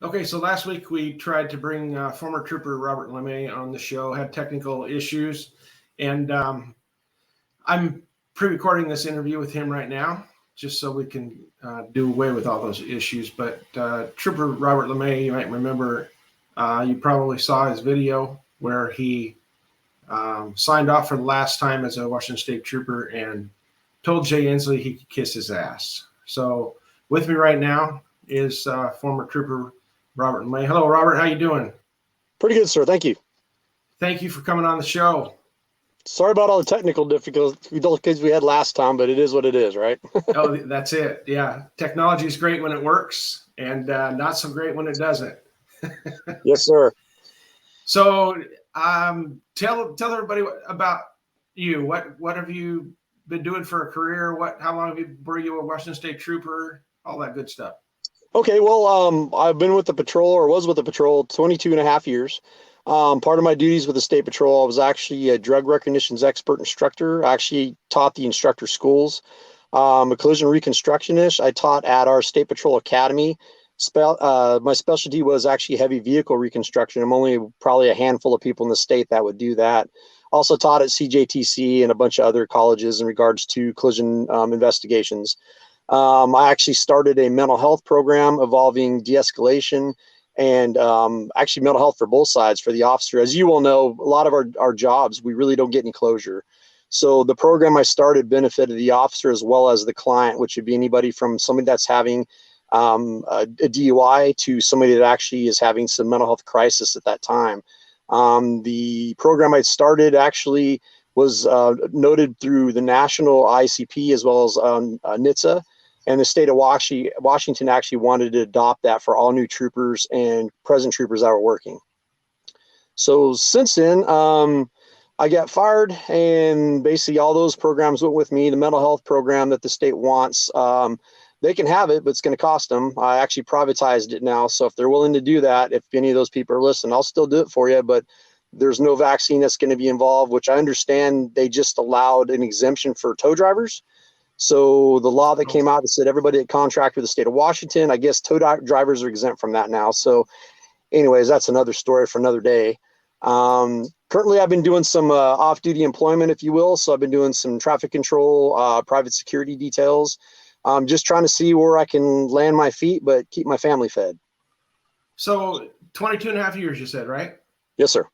Okay, so last week we tried to bring former trooper Robert LeMay on the show, had technical issues, and I'm pre-recording this interview with him right now, just so we can do away with all those issues. But Trooper Robert LeMay, you might remember, you probably saw his video where he signed off for the last time as a Washington State Trooper and told Jay Inslee he could kiss his ass. So with me right now is former Trooper Robert LeMay. Hello, Robert. How you doing? Pretty good, sir. Thank you. Thank you for coming on the show. Sorry about all the technical difficulties we had last time, but it is what it is, right? Oh, that's it. Yeah. Technology is great when it works and not so great when it doesn't. Yes, sir. So tell everybody about you. What have you been doing for a career? How long were you a Washington State Trooper? All that good stuff. Okay, well, I've been with the patrol, or was with the patrol, 22 and a half years. Part of my duties with the State Patrol, I was actually a drug recognitions expert instructor. I actually taught the instructor schools. A collision reconstructionist. I taught at our State Patrol Academy. My specialty was actually heavy vehicle reconstruction. I'm only probably a handful of people in the state that would do that. Also taught at CJTC and a bunch of other colleges in regards to collision investigations. I actually started a mental health program involving de-escalation and actually mental health for both sides for the officer. As you all know, a lot of our jobs, we really don't get any closure. So the program I started benefited the officer as well as the client, which would be anybody from somebody that's having a DUI to somebody that actually is having some mental health crisis at that time. The program I started actually was noted through the national ICP as well as NHTSA. And the state of Washington actually wanted to adopt that for all new troopers and present troopers that were working. So since then, I got fired, and basically all those programs went with me. The mental health program that the state wants, they can have it, but it's going to cost them. I actually privatized it now. So if they're willing to do that, if any of those people are listening, I'll still do it for you. But there's no vaccine that's going to be involved, which I understand they just allowed an exemption for tow drivers. So the law that came out that said everybody that contract with the state of Washington, I guess tow drivers are exempt from that now. So anyways, that's another story for another day. Currently, I've been doing some off-duty employment, if you will. So I've been doing some traffic control, private security details. Just trying to see where I can land my feet, but keep my family fed. So 22 and a half years, you said, right? Yes, sir.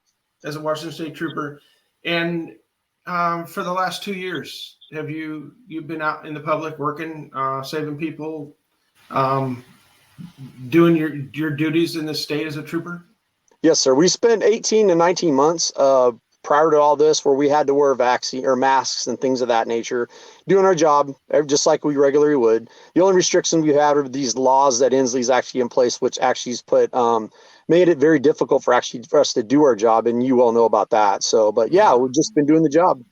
As a Washington State Trooper. And for the last 2 years, have you've been out in the public working, saving people, doing your duties in the state as a trooper? Yes, sir. We spent 18 to 19 months prior to all this where we had to wear vaccine or masks and things of that nature, doing our job just like we regularly would. The only restrictions we had are these laws that Inslee's actually in place, which actually has put made it very difficult for us to do our job, and you all know about that. So, but yeah, we've just been doing the job.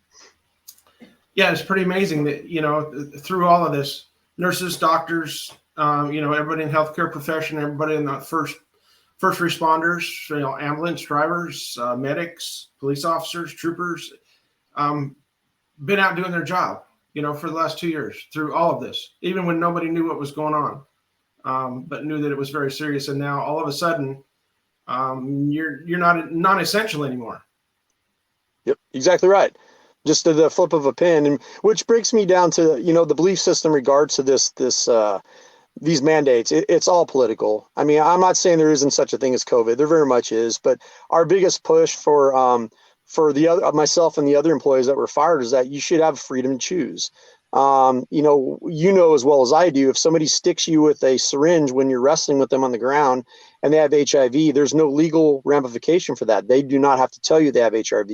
Yeah, it's pretty amazing that, through all of this, nurses, doctors, everybody in healthcare profession, everybody in the first responders, ambulance drivers, medics, police officers, troopers, been out doing their job, for the last 2 years through all of this, even when nobody knew what was going on, but knew that it was very serious. And now all of a sudden, you're not non-essential anymore. Yep, exactly right. Just to the flip of a pen, and which breaks me down to the belief system in regards to these mandates. It's all political. I mean, I'm not saying there isn't such a thing as COVID. There very much is, but our biggest push for myself and the other employees that were fired is that you should have freedom to choose. You know as well as I do, if somebody sticks you with a syringe when you're wrestling with them on the ground and they have HIV, there's no legal ramification for that. They do not have to tell you they have HIV.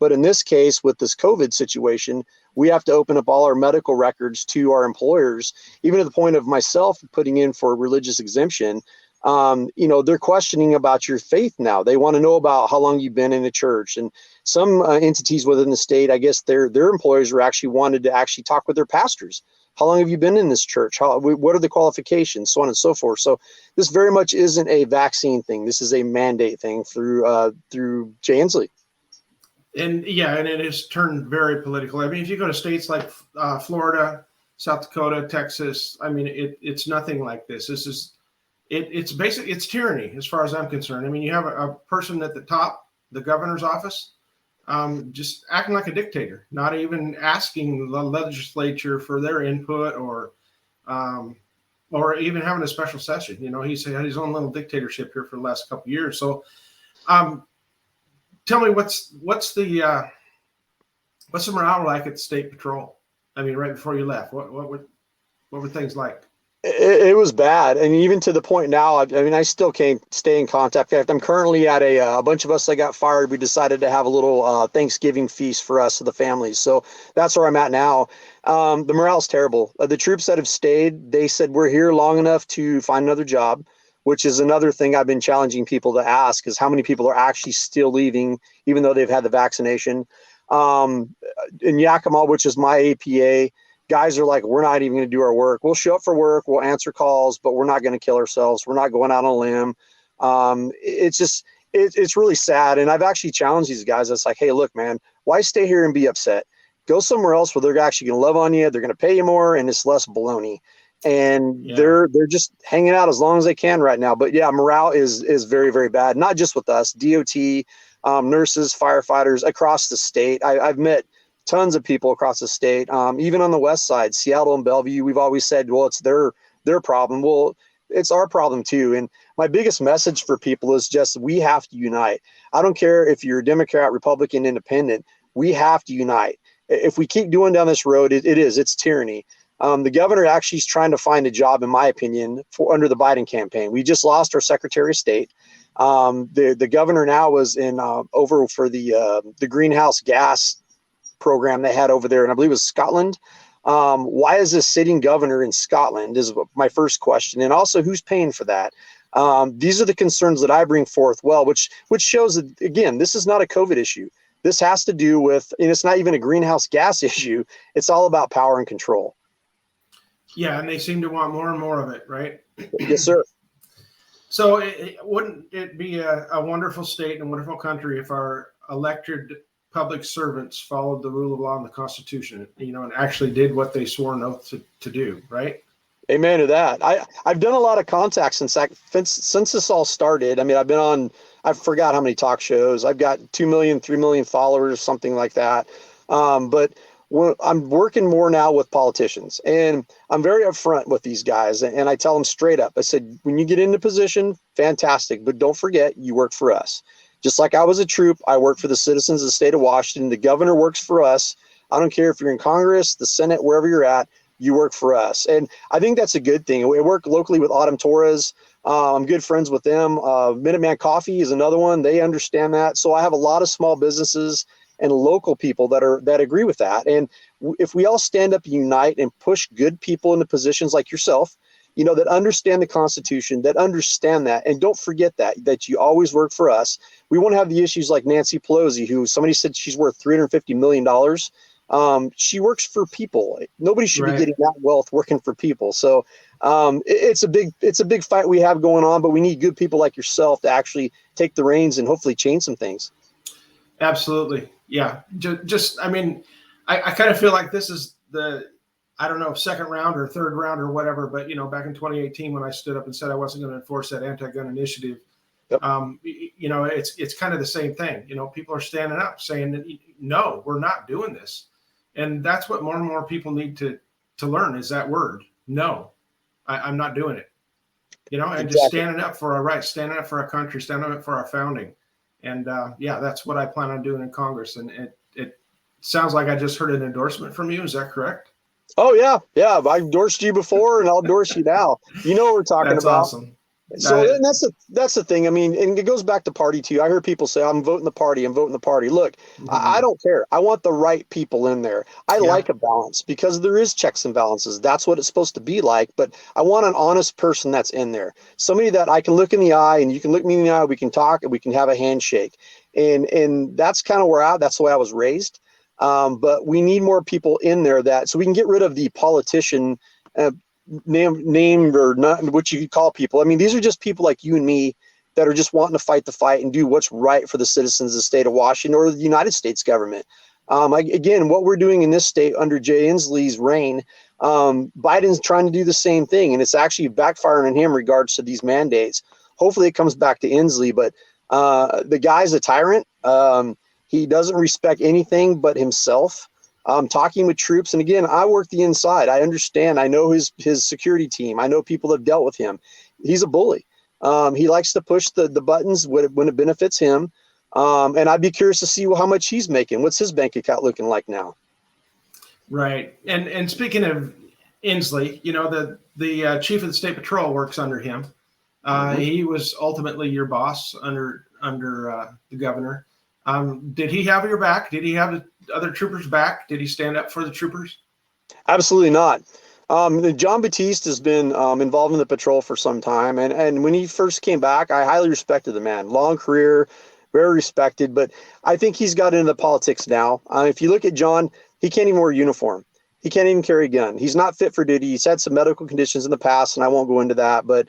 But in this case, with this COVID situation, we have to open up all our medical records to our employers, even to the point of myself putting in for a religious exemption. They're questioning about your faith now. They want to know about how long you've been in the church. And some entities within the state, I guess their employers were actually wanted to actually talk with their pastors. How long have you been in this church? What are the qualifications? So on and so forth. So this very much isn't a vaccine thing. This is a mandate thing through Jay Inslee. And it has turned very political. I mean, if you go to states like Florida, South Dakota, Texas, I mean, it's nothing like this. it's basically, it's tyranny as far as I'm concerned. I mean, you have a person at the top, the governor's office, just acting like a dictator, not even asking the legislature for their input or even having a special session. You know, he's had his own little dictatorship here for the last couple of years. So, tell me what's the morale like at the State Patrol? I mean, right before you left, what were things like? It was bad, and even to the point now. I mean, I still can't stay in contact. I'm currently at a bunch of us that got fired. We decided to have a little Thanksgiving feast for us, the families. So that's where I'm at now. The morale's terrible. The troops that have stayed, they said we're here long enough to find another job, which is another thing I've been challenging people to ask: is how many people are actually still leaving, even though they've had the vaccination. In Yakima, which is my APA. Guys are like, we're not even going to do our work. We'll show up for work. We'll answer calls, but we're not going to kill ourselves. We're not going out on a limb. It's really sad. And I've actually challenged these guys. It's like, hey, look, man, why stay here and be upset? Go somewhere else where they're actually going to love on you. They're going to pay you more, and it's less baloney. And they're just hanging out as long as they can right now. But yeah, morale is very, very bad. Not just with us, DOT, nurses, firefighters across the state. I've met tons of people across the state, even on the west side, Seattle and Bellevue. We've always said, well, it's their problem. Well, it's our problem too. And my biggest message for people is just, we have to unite. I don't care if you're a Democrat, Republican, Independent. We have to unite. If we keep doing down this road, it's tyranny. The governor actually is trying to find a job, in my opinion, under the Biden campaign. We just lost our Secretary of State. The governor now was in over for the greenhouse gas program they had over there, and I believe it was Scotland. Why is this sitting governor in Scotland is my first question. And also, who's paying for that? These are the concerns that I bring forth, which shows that, again, this is not a COVID issue. This has to do with, and it's not even a greenhouse gas issue. It's all about power and control. Yeah, and they seem to want more and more of it, right? Yes, sir. So wouldn't it be a wonderful state and a wonderful country if our elected public servants followed the rule of law and the Constitution, and actually did what they swore an oath to do, right? Amen to that. I've done a lot of contacts since this all started. I mean, I forgot how many talk shows. I've got 2 million, 3 million followers, something like that. But I'm working more now with politicians, and I'm very upfront with these guys. And I tell them straight up, I said, when you get into position, fantastic, but don't forget you work for us. Just like I was a troop, I work for the citizens of the state of Washington. The governor works for us. I don't care if you're in Congress, the Senate, wherever you're at, you work for us. And I think that's a good thing. We work locally with Autumn Torres. I'm good friends with them. Minuteman Coffee is another one. They understand that. So I have a lot of small businesses and local people that agree with that. And if we all stand up and unite and push good people into positions like yourself, that understand the Constitution, that understand that, and don't forget that you always work for us. We won't have the issues like Nancy Pelosi, who somebody said she's worth $350 million. She works for people. Nobody should be getting that wealth working for people. So it's a big fight we have going on, but we need good people like yourself to actually take the reins and hopefully change some things. Absolutely. Yeah. I mean, I kind of feel like this is I don't know, second round or third round or whatever, but back in 2018 when I stood up and said I wasn't going to enforce that anti-gun initiative, yep. It's kind of the same thing. People are standing up saying that, no, we're not doing this, and that's what more and more people need to learn is that word. No, I'm not doing it. And exactly. Just standing up for our rights, standing up for our country, standing up for our founding, and that's what I plan on doing in Congress. And it sounds like I just heard an endorsement from you. Is that correct? Oh, yeah. I endorsed you before, and I'll endorse you now. You know what we're talking That's about. Awesome. So that's the thing. I mean, and it goes back to party, too. I hear people say, I'm voting the party. Look, I don't care. I want the right people in there. I like a balance because there is checks and balances. That's what it's supposed to be like. But I want an honest person that's in there. Somebody that I can look in the eye and you can look me in the eye. We can talk and we can have a handshake. And that's kind of that's the way I was raised. But we need more people in there so we can get rid of the politician name or not, what you could call people. I mean, these are just people like you and me that are just wanting to fight the fight and do what's right for the citizens of the state of Washington or the United States government. Again, what we're doing in this state under Jay Inslee's reign, Biden's trying to do the same thing, and it's actually backfiring on him in regards to these mandates. Hopefully it comes back to Inslee, but the guy's a tyrant. He doesn't respect anything but himself. Talking with troops, and again, I work the inside. I understand. I know his security team. I know people that have dealt with him. He's a bully. He likes to push the buttons when it benefits him. And I'd be curious to see how much he's making. What's his bank account looking like now? Right. And speaking of Inslee, the chief of the state patrol works under him. He was ultimately your boss under the governor. Did he have your back? Did he have the other troopers' back? Did he stand up for the troopers? Absolutely not. John Batiste has been involved in the patrol for some time. And when he first came back, I highly respected the man. Long career, very respected. But I think he's got into politics now. If you look at John, he can't even wear a uniform. He can't even carry a gun. He's not fit for duty. He's had some medical conditions in the past, and I won't go into that. But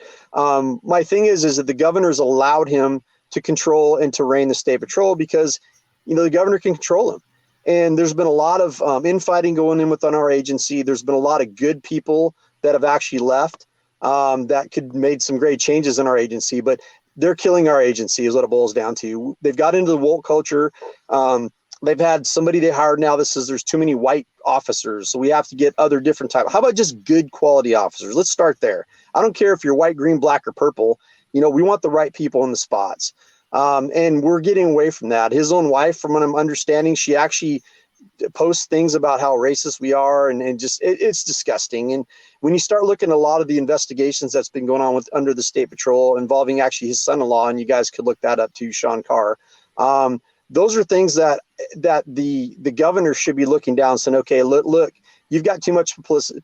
my thing is that the governor's allowed him to control and to rein the state patrol because, the governor can control him. And there's been a lot of infighting going in within our agency. There's been a lot of good people that have actually left that could made some great changes in our agency, but they're killing our agency is what it boils down to. They've got into the woke culture. They've had somebody they hired now that says there's too many white officers, so we have to get other different type. How about just good quality officers? Let's start there. I don't care if you're white, green, black, or purple. We want the right people in the spots. And we're getting away from that. His own wife, from what I'm understanding, she actually posts things about how racist we are, and just it's disgusting. And when you start looking at a lot of the investigations that's been going on under the state patrol involving actually his son-in-law, and you guys could look that up too, Sean Carr. Those are things that the governor should be looking down and saying, okay, look, you've got too much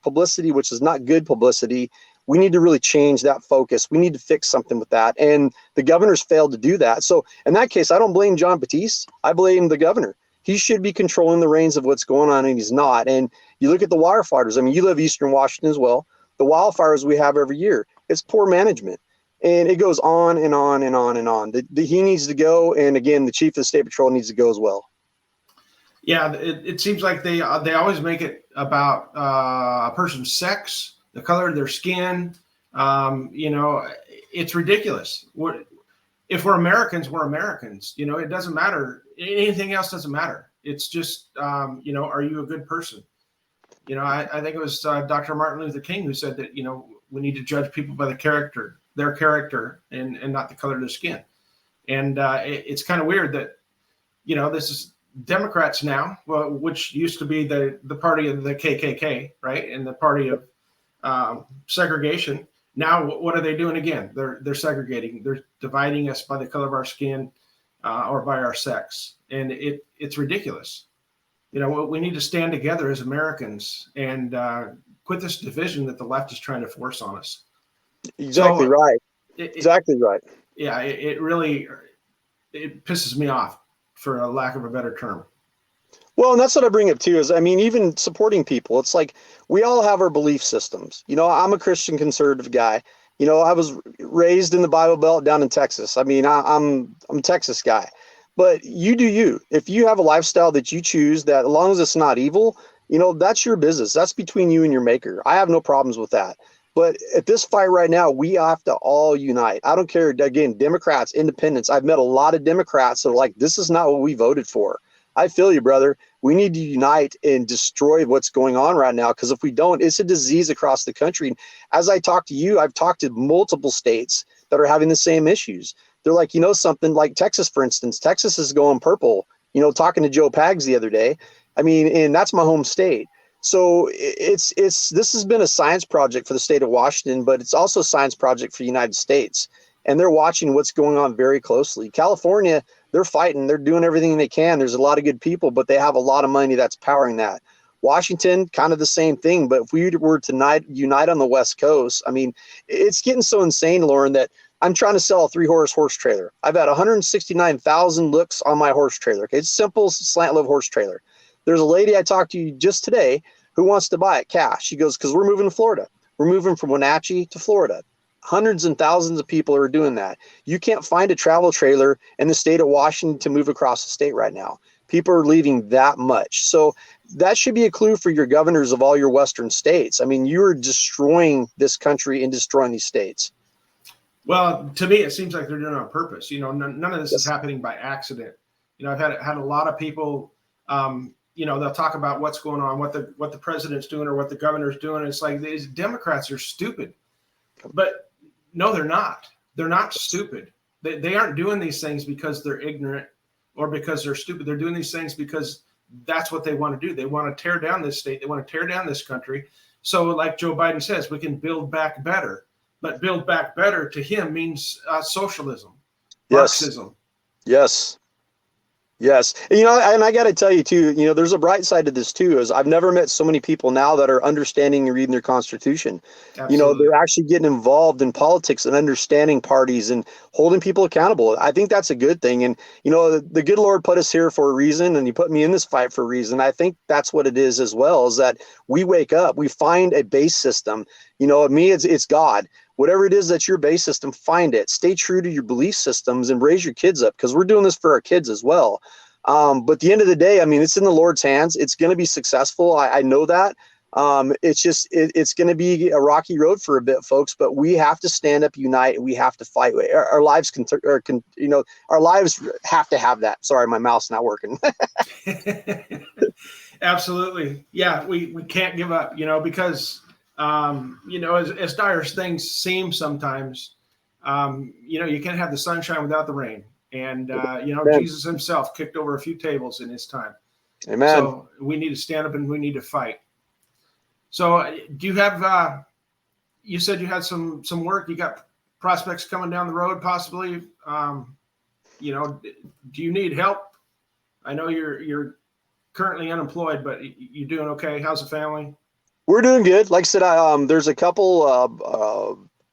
publicity, which is not good publicity. We need to really change that focus. We need to fix something with that. And the governor's failed to do that. So in that case, I don't blame John Batiste. I blame the governor. He should be controlling the reins of what's going on, and he's not. And you look at the firefighters. I mean, you live Eastern Washington as well. The wildfires we have every year, it's poor management. And it goes on and on and on and on. He needs to go. And again, the chief of the state patrol needs to go as well. Yeah, it seems like they always make it about a person's sex, the color of their skin. It's ridiculous. If we're Americans, we're Americans. It doesn't matter. Anything else doesn't matter. It's just, are you a good person? I think it was Dr. Martin Luther King who said that, we need to judge people by their character, and not the color of their skin. And it's kind of weird that, this is Democrats now, which used to be the party of the KKK, right? And the party of segregation. Now, what are they doing again? They're segregating. They're dividing us by the color of our skin or by our sex. And it's ridiculous. We need to stand together as Americans and quit this division that the left is trying to force on us. Exactly right. Exactly right. Yeah, it really pisses me off, for a lack of a better term. Well, and that's what I bring up too, is, even supporting people, it's like we all have our belief systems. I'm a Christian conservative guy. I was raised in the Bible Belt down in Texas. I'm a Texas guy, but you do you. If you have a lifestyle that you choose, that as long as it's not evil, that's your business. That's between you and your maker. I have no problems with that. But at this fight right now, we have to all unite. I don't care, again, Democrats, independents. I've met a lot of Democrats that are like, this is not what we voted for. I feel you, brother. We need to unite and destroy what's going on right now, because if we don't, it's a disease across the country. As I talk to you, I've talked to multiple states that are having the same issues. They're like, something like Texas, for instance. Texas is going purple. Talking to Joe Pags the other day. And that's my home state. So this has been a science project for the state of Washington, but it's also a science project for the United States. And they're watching what's going on very closely. California, they're fighting. They're doing everything they can. There's a lot of good people, but they have a lot of money that's powering that. Washington, kind of the same thing. But if we were to unite on the West Coast, it's getting so insane, Loren, that I'm trying to sell a 3-horse trailer. I've had 169,000 looks on my horse trailer. Okay, it's simple slant load horse trailer. There's a lady I talked to just today who wants to buy it cash. She goes, because we're moving to Florida. We're moving from Wenatchee to Florida. Hundreds and thousands of people are doing that. You can't find a travel trailer in the state of Washington to move across the state right now. People are leaving that much. So that should be a clue for your governors of all your Western states. I mean, you're destroying this country and destroying these states. Well, to me, it seems like they're doing it on purpose. None of this is Yes. happening by accident. I've had a lot of people, they'll talk about what's going on, what the president's doing or what the governor's doing. It's like these Democrats are stupid, but no, they're not. They're not stupid. They aren't doing these things because they're ignorant or because they're stupid. They're doing these things because that's what they want to do. They want to tear down this state. They want to tear down this country. So like Joe Biden says, we can build back better. But build back better to him means socialism, Marxism. Yes. Yes. And I got to tell you too, there's a bright side to this too, is I've never met so many people now that are understanding and reading their Constitution. Absolutely. They're actually getting involved in politics and understanding parties and holding people accountable. I think that's a good thing. And, the good Lord put us here for a reason, and he put me in this fight for a reason. I think that's what it is as well, is that we wake up, we find a base system. Me, it's God. Whatever it is that's your base system, find it. Stay true to your belief systems and raise your kids up, because we're doing this for our kids as well. But at the end of the day, I mean, it's in the Lord's hands. It's going to be successful. I know that. It's just it's going to be a rocky road for a bit, folks. But we have to stand up, unite, and we have to fight. Our lives our lives have to have that. Sorry, my mouth's not working. Absolutely, yeah. We can't give up, because. As dire as things seem sometimes, you can't have the sunshine without the rain. And, Jesus himself kicked over a few tables in his time. Amen. So we need to stand up and we need to fight. So do you have, you said you had some work, you got prospects coming down the road, possibly, do you need help? I know you're currently unemployed, but you're doing okay. How's the family? We're doing good. Like I said, there's a couple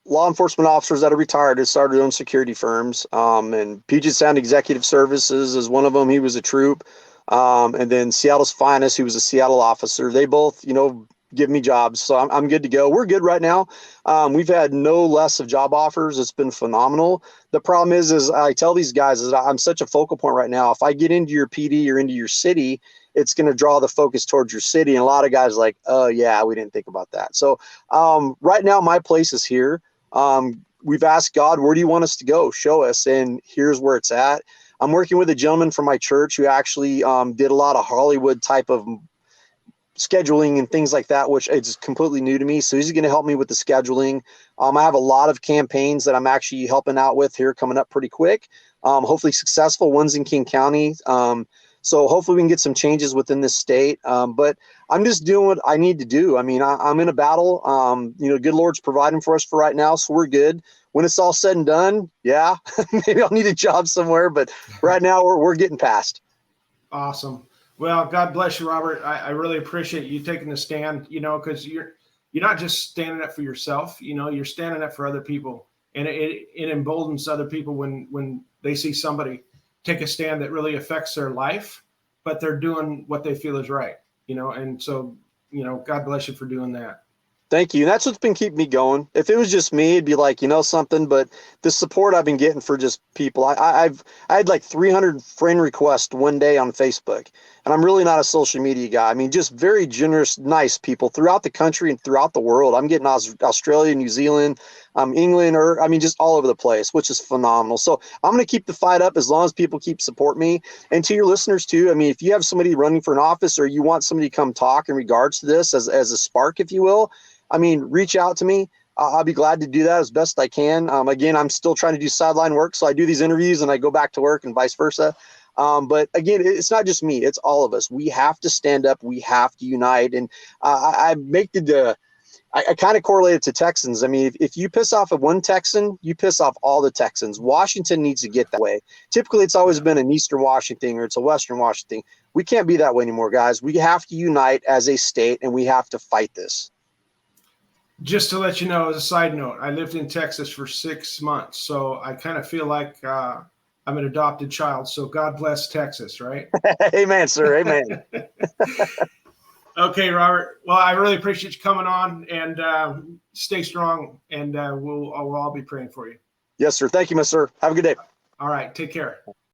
law enforcement officers that are retired that started their own security firms. And Puget Sound Executive Services is one of them. He was a troop. And then Seattle's Finest, who was a Seattle officer. They both, give me jobs. So I'm good to go. We're good right now. We've had no less of job offers. It's been phenomenal. The problem is I tell these guys is I'm such a focal point right now. If I get into your PD or into your city, it's going to draw the focus towards your city. And a lot of guys are like, oh yeah, we didn't think about that. So right now my place is here. We've asked God, where do you want us to go? Show us. And here's where it's at. I'm working with a gentleman from my church who actually did a lot of Hollywood type of scheduling and things like that, which is completely new to me. So he's going to help me with the scheduling. I have a lot of campaigns that I'm actually helping out with here coming up pretty quick. Hopefully successful ones in King County. So hopefully we can get some changes within this state. But I'm just doing what I need to do. I mean, I'm in a battle. Good Lord's providing for us for right now, so we're good. When it's all said and done, yeah, maybe I'll need a job somewhere. But right now we're getting past. Awesome. Well, God bless you, Robert. I really appreciate you taking the stand. Because you're not just standing up for yourself. You're standing up for other people, and it emboldens other people when they see somebody take a stand that really affects their life, but they're doing what they feel is right, and so, God bless you for doing that. Thank you. And that's what's been keeping me going. If it was just me, it'd be like, something, but the support I've been getting for just people, I had like 300 friend requests one day on Facebook, and I'm really not a social media guy. I mean, just very generous, nice people throughout the country and throughout the world. I'm getting Australia, New Zealand, England, just all over the place, which is phenomenal. So I'm going to keep the fight up as long as people keep support me. And to your listeners too, I mean, if you have somebody running for an office or you want somebody to come talk in regards to this as a spark, if you will, I mean, reach out to me. I'll be glad to do that as best I can. Again, I'm still trying to do sideline work. So I do these interviews and I go back to work and vice versa. But again, it's not just me. It's all of us. We have to stand up. We have to unite. And I kind of correlate it to Texans. I mean, if you piss off one Texan, you piss off all the Texans. Washington needs to get that way. Typically, it's always been an Eastern Washington or it's a Western Washington. We can't be that way anymore, guys. We have to unite as a state and we have to fight this. Just to let you know, as a side note, I lived in Texas for 6 months, so I kind of feel like I'm an adopted child. So God bless Texas, right? Amen, sir. Amen. Okay, Robert. Well, I really appreciate you coming on, and stay strong, and we'll all be praying for you. Yes, sir. Thank you, my sir. Have a good day. All right. Take care.